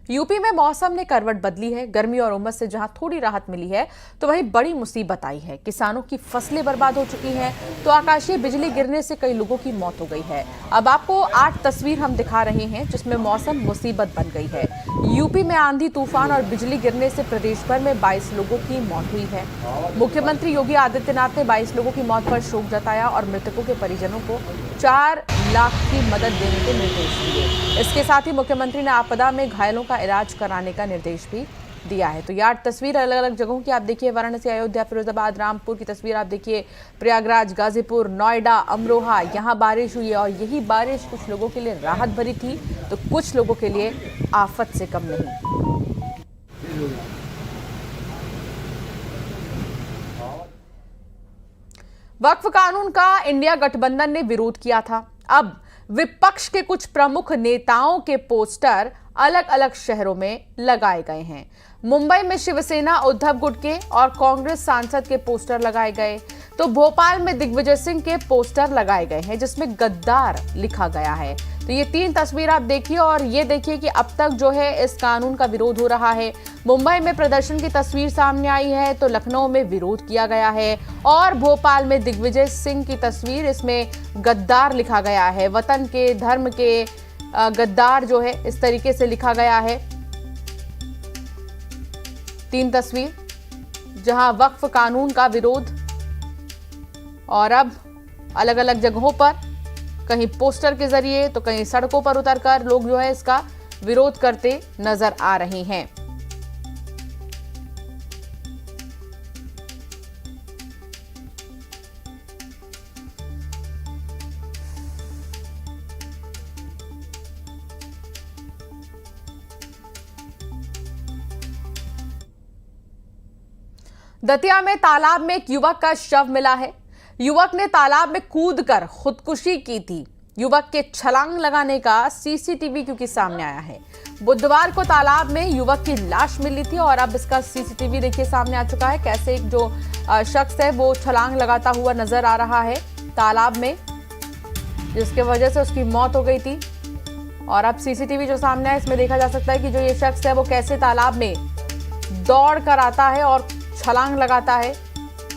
UP में मौसम ने करवट बदली है। गर्मी और उमस से जहां थोड़ी राहत मिली है तो वहीं बड़ी मुसीबत आई है। किसानों की फसलें बर्बाद हो चुकी हैं तो आकाशीय बिजली गिरने से कई लोगों की मौत हो गई है। अब आपको 8 तस्वीर हम दिखा रहे हैं जिसमें मौसम मुसीबत बन गई है। यूपी में आंधी तूफान और बिजली गिरने से प्रदेश भर में 22 लोगों की मौत हुई है। मुख्यमंत्री योगी आदित्यनाथ ने 22 लोगों की मौत पर शोक जताया और मृतकों के परिजनों को 4 लाख की मदद देने के निर्देश दिए। इसके साथ ही मुख्यमंत्री ने आपदा में घायलों का इलाज कराने का निर्देश भी दिया है। तो यार तस्वीर अलग अलग जगहों की आप देखिए, वाराणसी, अयोध्या, फिरोजाबाद, रामपुर की तस्वीर आप देखिए, प्रयागराज, गाजीपुर, नोएडा, अमरोहा, यहाँ बारिश हुई है और यही बारिश कुछ लोगों के लिए राहत भरी थी तो कुछ लोगों के लिए आफत से कम नहीं। वक्फ कानून का इंडिया गठबंधन ने विरोध किया था। अब विपक्ष के कुछ प्रमुख नेताओं के पोस्टर अलग अलग शहरों में लगाए गए हैं। मुंबई में शिवसेना उद्धव गुटके और कांग्रेस सांसद के पोस्टर लगाए गए तो भोपाल में दिग्विजय सिंह के पोस्टर लगाए गए हैं जिसमें गद्दार लिखा गया है। तो ये 3 तस्वीर आप देखिए और ये देखिए कि अब तक जो है इस कानून का विरोध हो रहा है। मुंबई में प्रदर्शन की तस्वीर सामने आई है तो लखनऊ में विरोध किया गया है और भोपाल में दिग्विजय सिंह की तस्वीर, इसमें गद्दार लिखा गया है। वतन के, धर्म के गद्दार जो है इस तरीके से लिखा गया है। 3 तस्वीर जहां वक्फ कानून का विरोध और अब अलग अलग जगहों पर कहीं पोस्टर के जरिए तो कहीं सड़कों पर उतरकर लोग जो है इसका विरोध करते नजर आ रहे हैं। दतिया में तालाब में एक युवक का शव मिला है। युवक ने तालाब में कूदकर खुदकुशी की थी। युवक के छलांग लगाने का सीसीटीवी क्योंकि सामने आया है। बुधवार को तालाब में युवक की लाश मिली थी और अब इसका सीसीटीवी देखिए सामने आ चुका है। कैसे एक जो शख्स है वो छलांग लगाता हुआ नजर आ रहा है तालाब में, जिसके वजह से उसकी मौत हो गई थी। और अब सीसीटीवी जो सामने है इसमें देखा जा सकता है कि जो ये शख्स है वो कैसे तालाब में दौड़ कर आता है और छलांग लगाता है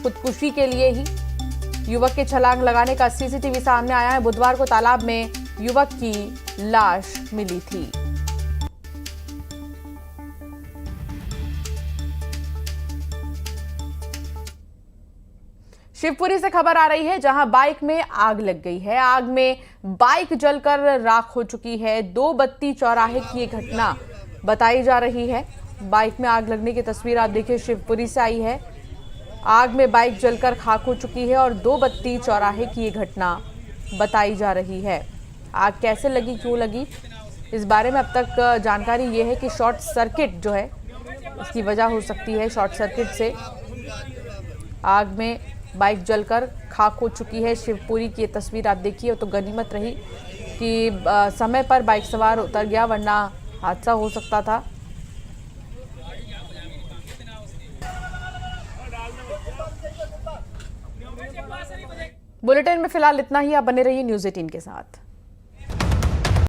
खुदकुशी के लिए ही। युवक के छलांग लगाने का सीसीटीवी सामने आया है। बुधवार को तालाब में युवक की लाश मिली थी। शिवपुरी से खबर आ रही है जहां बाइक में आग लग गई है। आग में बाइक जलकर राख हो चुकी है। 2 बत्ती चौराहे की ये घटना बताई जा रही है। बाइक में आग लगने की तस्वीर आप देखिए, शिवपुरी से आई है। आग में बाइक जलकर खाक हो चुकी है और 2 बत्ती चौराहे की ये घटना बताई जा रही है। आग कैसे लगी, क्यों लगी, इस बारे में अब तक जानकारी ये है कि शॉर्ट सर्किट जो है इसकी वजह हो सकती है। शॉर्ट सर्किट से आग में बाइक जलकर खाक हो चुकी है। शिवपुरी की ये तस्वीर आप देखिए तो गनीमत रही कि समय पर बाइक सवार उतर गया, वरना हादसा हो सकता था। बुलेटिन में फिलहाल इतना ही। आप बने रहिए न्यूज़ 18 के साथ।